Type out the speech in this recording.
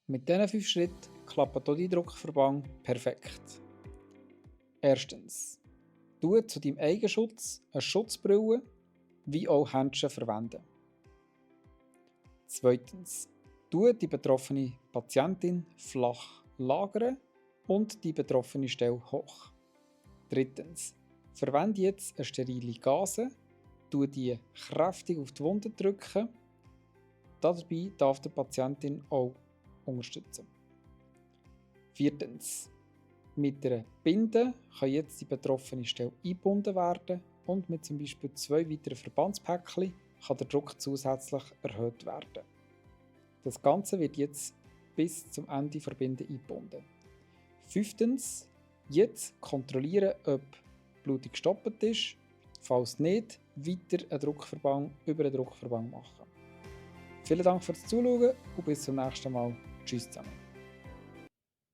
Mit diesen 5 Schritten klappt auch dein Druckverband perfekt. Erstens. Du zu deinem Eigenschutz eine Schutzbrille wie auch Handschuhe verwenden. Zweitens. Du die betroffene Patientin flach lagern und die betroffene Stelle hoch. Drittens. Verwende jetzt eine sterile Gase, tu die kräftig auf die Wunde drücken. Dabei darf die Patientin auch unterstützen. Viertens. Mit einer Binde kann jetzt die betroffene Stelle eingebunden werden und mit zum Beispiel 2 weiteren Verbandspäckchen kann der Druck zusätzlich erhöht werden. Das Ganze wird jetzt bis zum Ende der Binde eingebunden. Fünftens. Jetzt kontrollieren, ob die Blutung gestoppt ist. Falls nicht, weiter einen Druckverband über einen Druckverband machen. Vielen Dank fürs Zuschauen und bis zum nächsten Mal. Tschüss zusammen.